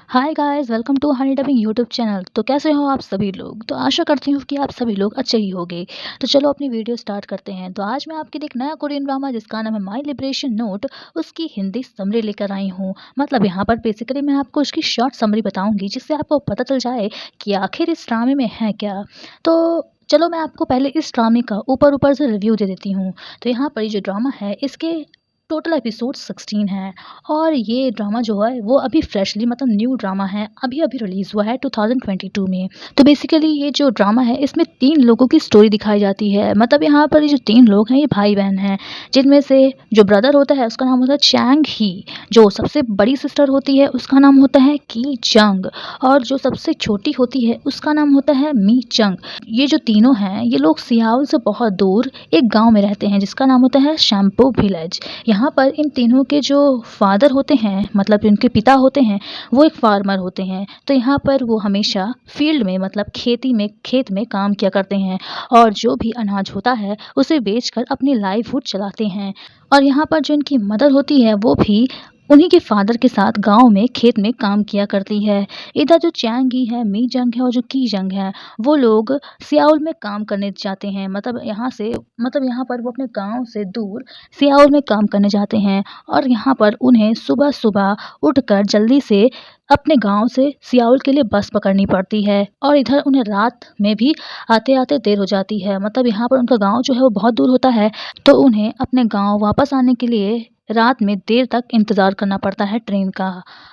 Hi guys, welcome to Honey Dubbing YouTube channel. तो कैसे हो आप सभी लोग। तो आशा करती हूँ कि आप सभी लोग अच्छे ही होंगे। तो चलो अपनी वीडियो स्टार्ट करते हैं। तो आज मैं आपके लिए एक नया कोरियन ड्रामा जिसका नाम है माय लिबरेशन नोट, उसकी हिंदी समरी लेकर आई हूँ। मतलब यहाँ पर बेसिकली मैं आपको उसकी शॉर्ट समरी बताऊंगी जिससे आपको पता चल जाए कि आखिर इस ड्रामे में है क्या। तो चलो मैं आपको पहले इस ड्रामे का ऊपर ऊपर से रिव्यू दे देती हूँ। तो यहाँ पर ये जो ड्रामा है इसके टोटल एपिसोड 16 हैं। और ये ड्रामा जो है वो अभी फ्रेशली मतलब न्यू ड्रामा है, अभी अभी रिलीज़ हुआ है 2022 में। तो बेसिकली ये जो ड्रामा है इसमें 3 लोगों की स्टोरी दिखाई जाती है। मतलब यहाँ पर ये जो 3 लोग हैं ये भाई बहन हैं, जिनमें से जो ब्रदर होता है उसका नाम होता है चैंग ही, जो सबसे बड़ी सिस्टर होती है उसका नाम होता है की जंग, और जो सबसे छोटी होती है उसका नाम होता है मी चंग। ये जो तीनों हैं ये लोग सियाओल से बहुत दूर एक गांव में रहते हैं जिसका नाम होता है शैम्पू विलेज। यहाँ पर इन तीनों के जो फादर होते हैं मतलब इनके पिता होते हैं वो एक फार्मर होते हैं। तो यहाँ पर वो हमेशा फील्ड में मतलब खेत में काम किया करते हैं, और जो भी अनाज होता है उसे बेचकर अपनी लाइवहुड चलाते हैं। और यहाँ पर जो इनकी मदर होती है वो भी उन्हीं के फादर के साथ गांव में खेत में काम किया करती है। इधर जो चैंगी है, मी जंग है और जो की जंग है वो लोग सियाओल में काम करने जाते हैं। मतलब यहाँ पर वो अपने गांव से दूर सियाओल में काम करने जाते हैं। और यहाँ पर उन्हें सुबह सुबह उठकर जल्दी से अपने गांव से सियाओल के लिए बस पकड़नी पड़ती है, और इधर उन्हें रात में भी आते आते देर हो जाती है। मतलब यहाँ पर उनका गांव जो है वो बहुत दूर होता है, तो उन्हें अपने गांव वापस आने के लिए रात में देर तक इंतज़ार करना पड़ता है ट्रेन का।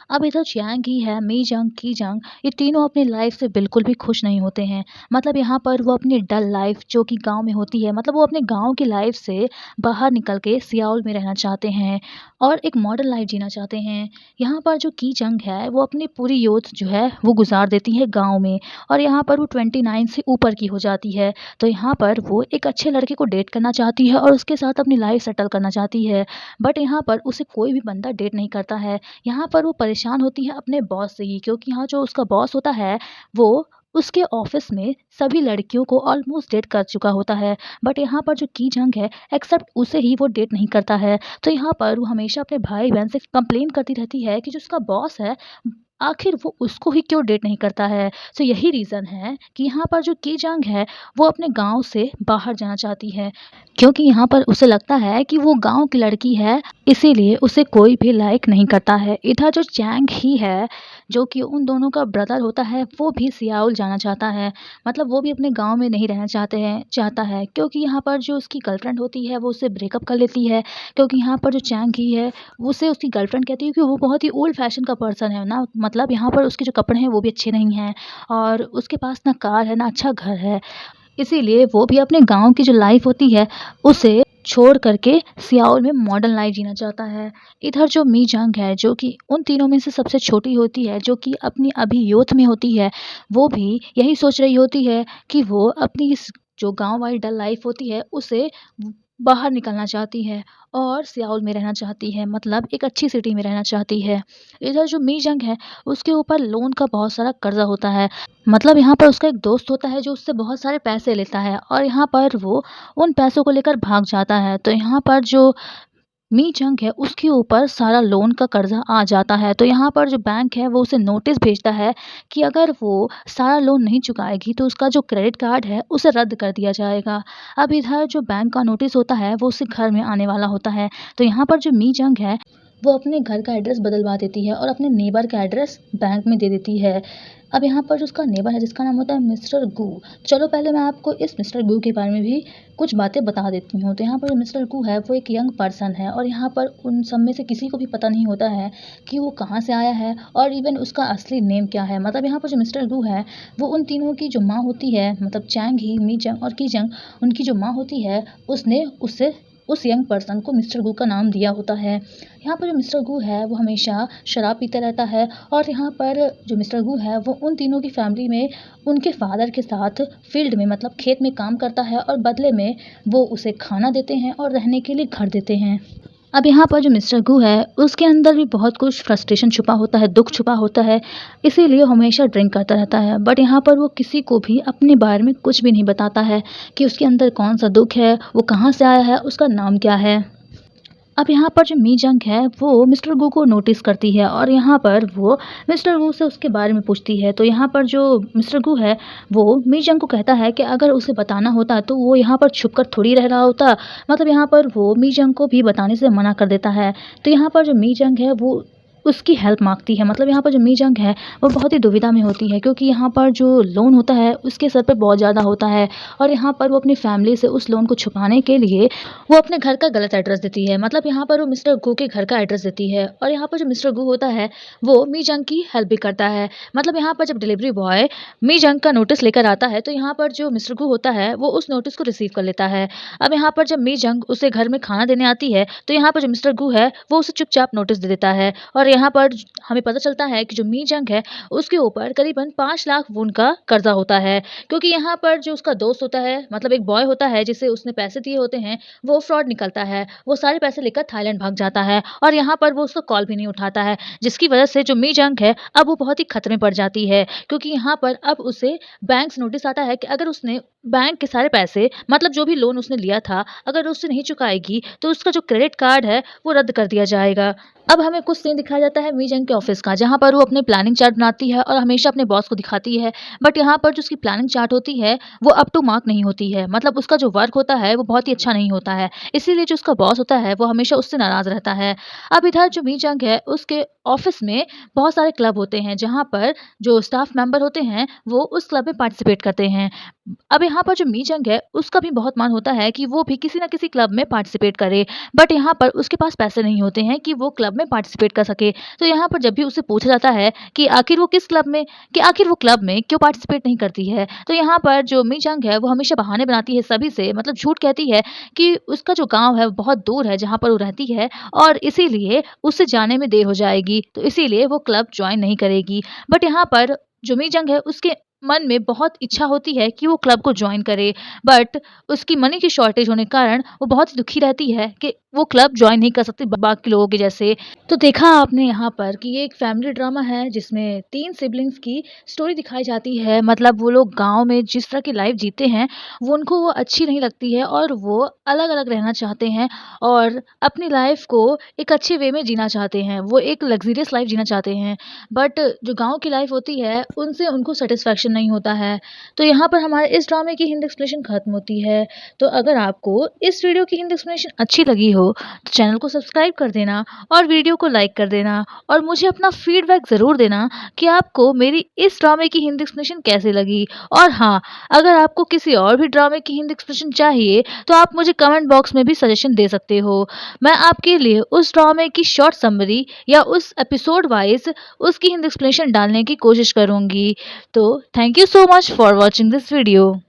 अब इधर चियांग ही है, मी जंग, की जंग, ये तीनों अपनी लाइफ से बिल्कुल भी खुश नहीं होते हैं। मतलब यहाँ पर वो अपनी डल लाइफ जो कि गांव में होती है, मतलब वो अपने गांव की लाइफ से बाहर निकल के सियाओल में रहना चाहते हैं और एक मॉडर्न लाइफ जीना चाहते हैं। यहाँ पर जो की जंग है वो अपनी पूरी यूथ जो है वो गुजार देती है गांव में, और यहाँ पर वो 29 से ऊपर की हो जाती है। तो यहाँ पर वो एक अच्छे लड़के को डेट करना चाहती है और उसके साथ अपनी लाइफ सेटल करना चाहती है। बट यहाँ पर उसे कोई भी बंदा डेट नहीं करता है। यहाँ पर वो परेशान होती है अपने बॉस से ही, क्योंकि यहाँ जो उसका बॉस होता है वो उसके ऑफिस में सभी लड़कियों को ऑलमोस्ट डेट कर चुका होता है। बट यहाँ पर जो की जंग है एक्सेप्ट उसे ही वो डेट नहीं करता है। तो यहाँ पर वो हमेशा अपने भाई बहन से कंप्लेन करती रहती है कि जो उसका बॉस है आखिर वो उसको ही क्यों डेट नहीं करता है। तो यही रीज़न है कि यहाँ पर जो की जंग है वो अपने गांव से बाहर जाना चाहती है, क्योंकि यहाँ पर उसे लगता है कि वो गांव की लड़की है, इसीलिए उसे कोई भी लाइक नहीं करता है। इधर जो चैंग ही है जो कि उन दोनों का ब्रदर होता है वो भी सियाओल जाना चाहता है। मतलब वो भी अपने गांव में नहीं रहना चाहता है, क्योंकि यहाँ पर जो उसकी गर्लफ्रेंड होती है वो उससे ब्रेकअप कर लेती है। क्योंकि यहाँ पर जो चैंग ही है उसे उसकी गर्लफ्रेंड कहती है कि वो बहुत ही ओल्ड फैशन का पर्सन है ना। मतलब यहाँ पर उसके जो कपड़े हैं वो भी अच्छे नहीं हैं, और उसके पास ना कार है ना अच्छा घर है, इसीलिए वो भी अपने गाँव की जो लाइफ होती है उसे छोड़ करके सियाओल में मॉडर्न लाइफ जीना चाहता है। इधर जो मी जंग है जो कि उन तीनों में से सबसे छोटी होती है, जो कि अपनी अभी यूथ में होती है, वो भी यही सोच रही होती है कि वो अपनी इस जो गांव वाली डल लाइफ होती है उसे बाहर निकलना चाहती है और सियाओल में रहना चाहती है, मतलब एक अच्छी सिटी में रहना चाहती है। इधर जो मी जंग है उसके ऊपर लोन का बहुत सारा कर्जा होता है। मतलब यहाँ पर उसका एक दोस्त होता है जो उससे बहुत सारे पैसे लेता है, और यहाँ पर वो उन पैसों को लेकर भाग जाता है। तो यहाँ पर जो मी जंग है उसके ऊपर सारा लोन का कर्जा आ जाता है। तो यहाँ पर जो बैंक है वो उसे नोटिस भेजता है कि अगर वो सारा लोन नहीं चुकाएगी तो उसका जो क्रेडिट कार्ड है उसे रद्द कर दिया जाएगा। अब इधर जो बैंक का नोटिस होता है वो उसके घर में आने वाला होता है। तो यहाँ पर जो मी जंग है वो अपने घर का एड्रेस बदलवा देती है और अपने नेबर का एड्रेस बैंक में दे देती है। अब यहाँ पर जो उसका नेबर है जिसका नाम होता है मिस्टर गू। चलो पहले मैं आपको इस मिस्टर गू के बारे में भी कुछ बातें बता देती हूँ। तो यहाँ पर जो मिस्टर गू है वो एक यंग पर्सन है, और यहाँ पर उन सब में से किसी को भी पता नहीं होता है कि वो कहाँ से आया है और इवन उसका असली नेम क्या है। मतलब यहाँ पर जो मिस्टर गू है वो उन तीनों की जो माँ होती है, मतलब चैंग ही, मी जंग और की जंग, उनकी जो माँ होती है उसने उससे उस यंग पर्सन को मिस्टर गू का नाम दिया होता है। यहाँ पर जो मिस्टर गू है वो हमेशा शराब पीता रहता है, और यहाँ पर जो मिस्टर गू है वो उन तीनों की फैमिली में उनके फादर के साथ फील्ड में मतलब खेत में काम करता है, और बदले में वो उसे खाना देते हैं और रहने के लिए घर देते हैं। अब यहाँ पर जो मिस्टर गू है उसके अंदर भी बहुत कुछ फ्रस्ट्रेशन छुपा होता है, दुख छुपा होता है, इसीलिए हमेशा ड्रिंक करता रहता है। बट यहाँ पर वो किसी को भी अपने बारे में कुछ भी नहीं बताता है कि उसके अंदर कौन सा दुख है, वो कहाँ से आया है, उसका नाम क्या है। अब यहाँ पर जो मी जंग है वो मिस्टर गू को नोटिस करती है और यहाँ पर वो मिस्टर गू से उसके बारे में पूछती है। तो यहाँ पर जो मिस्टर गू है वो मी जंग को कहता है कि अगर उसे बताना होता तो वो यहाँ पर छुप कर थोड़ी रह रहा होता। मतलब यहाँ पर वो मी जंग को भी बताने से मना कर देता है। तो यहाँ पर जो मी जंग है वो उसकी हेल्प माँगती है। मतलब यहाँ पर जो मी जंग है वो बहुत ही दुविधा में होती है, क्योंकि यहाँ पर जो लोन होता है उसके सर पे बहुत ज़्यादा होता है और यहाँ पर वो अपनी फैमिली से उस लोन को छुपाने के लिए वो अपने घर का गलत एड्रेस देती है। मतलब यहाँ पर वो मिस्टर गू के घर का एड्रेस देती है और यहाँ पर जो मिस्टर गू होता है वो मी जंग की हेल्प भी करता है। मतलब यहाँ पर जब डिलीवरी बॉय मी जंग का नोटिस लेकर आता है तो यहाँ पर जो मिस्टर गू होता है वो उस नोटिस को रिसीव कर लेता है। अब यहाँ पर जब मी जंग उसे घर में खाना देने आती है तो यहाँ पर जो मिस्टर गू है वो उसे चुपचाप नोटिस दे देता है और यहाँ पर हमें पता चलता है कि जो मी जंग है उसके ऊपर करीबन 5 लाख वून का कर्जा होता है, क्योंकि यहाँ पर जो उसका दोस्त होता है, मतलब एक बॉय होता है जिसे उसने पैसे दिए होते हैं, वो फ्रॉड निकलता है। वो सारे पैसे लेकर थाईलैंड भाग जाता है और यहाँ पर वो उसका कॉल भी नहीं उठाता है, जिसकी वजह से जो मी जंग है अब वो बहुत ही खतरे में पड़ जाती है, क्योंकि यहाँ पर अब उसे बैंक से नोटिस आता है कि अगर उसने बैंक के सारे पैसे, मतलब जो भी लोन उसने लिया था, अगर उससे नहीं चुकाएगी तो उसका जो क्रेडिट कार्ड है वो रद्द कर दिया जाएगा। अब हमें कुछ सीन दिखाया जाता है मी जंग के ऑफिस का, जहाँ पर वो अपने प्लानिंग चार्ट बनाती है और हमेशा अपने बॉस को दिखाती है। बट यहाँ पर जो उसकी प्लानिंग चार्ट होती है वो अप टू मार्क नहीं होती है। मतलब उसका जो वर्क होता है वो बहुत ही अच्छा नहीं होता है, इसीलिए जो उसका बॉस होता है वो हमेशा उससे नाराज रहता है। अब इधर जो मी जंग है उसके ऑफिस में बहुत सारे क्लब होते हैं, जहाँ पर जो स्टाफ मेंबर होते हैं वो उस क्लब में पार्टिसिपेट करते हैं। अब यहाँ पर जो मी जंग है उसका भी बहुत मन होता है कि वो भी किसी न किसी क्लब में पार्टिसिपेट करे, बट यहाँ पर उसके पास पैसे नहीं होते हैं कि वो क्लब में पार्टिसिपेट कर सके। तो यहाँ पर जब भी उससे पूछा जाता है कि आखिर वो किस क्लब में, कि आखिर वो क्लब में क्यों पार्टिसिपेट नहीं करती है, तो यहाँ पर जो मी जंग है वो हमेशा बहाने बनाती है सभी से, मतलब झूठ कहती है कि उसका जो गाँव है वो बहुत दूर है जहाँ पर वो रहती है और इसीलिए उससे जाने में देर हो जाएगी, तो इसीलिए वो क्लब ज्वाइन नहीं करेगी। बट यहाँ पर जो मी जंग है उसके मन में बहुत इच्छा होती है कि वो क्लब को जॉइन करे, बट उसकी मनी की शॉर्टेज होने के कारण वो बहुत ही दुखी रहती है कि वो क्लब जॉइन नहीं कर सकती बाकी लोगों के जैसे। तो देखा आपने यहाँ पर कि ये एक फैमिली ड्रामा है जिसमें 3 सिबलिंग्स की स्टोरी दिखाई जाती है। मतलब वो लोग गाँव में जिस तरह की लाइफ जीते हैं, वो उनको वो अच्छी नहीं लगती है और वो अलग-अलग रहना चाहते हैं और अपनी लाइफ को एक अच्छे वे में जीना चाहते हैं। वो एक लग्ज़रियस लाइफ जीना चाहते हैं, बट जो गाँव की लाइफ होती है उनसे उनको सैटिस्फैक्शन नहीं होता है। तो यहाँ पर हमारे इस ड्रामे की हिंदी एक्सप्लेनेशन खत्म होती है। तो अगर आपको इस वीडियो की हिंदी एक्सप्लेनेशन अच्छी लगी हो तो चैनल को सब्सक्राइब कर देना और वीडियो को लाइक कर देना और मुझे अपना फीडबैक ज़रूर देना कि आपको मेरी इस ड्रामे की हिंदी एक्सप्लेनेशन कैसी लगी। और हाँ, अगर आपको किसी और भी ड्रामे की हिंदी एक्सप्लेनेशन चाहिए तो आप मुझे कमेंट बॉक्स में भी सजेशन दे सकते हो। मैं आपके लिए उस ड्रामे की शॉर्ट समरी या उस एपिसोड वाइज़ उसकी हिंदी एक्सप्लेनेशन डालने की कोशिश करूँगी। तो thank you so much for watching this video.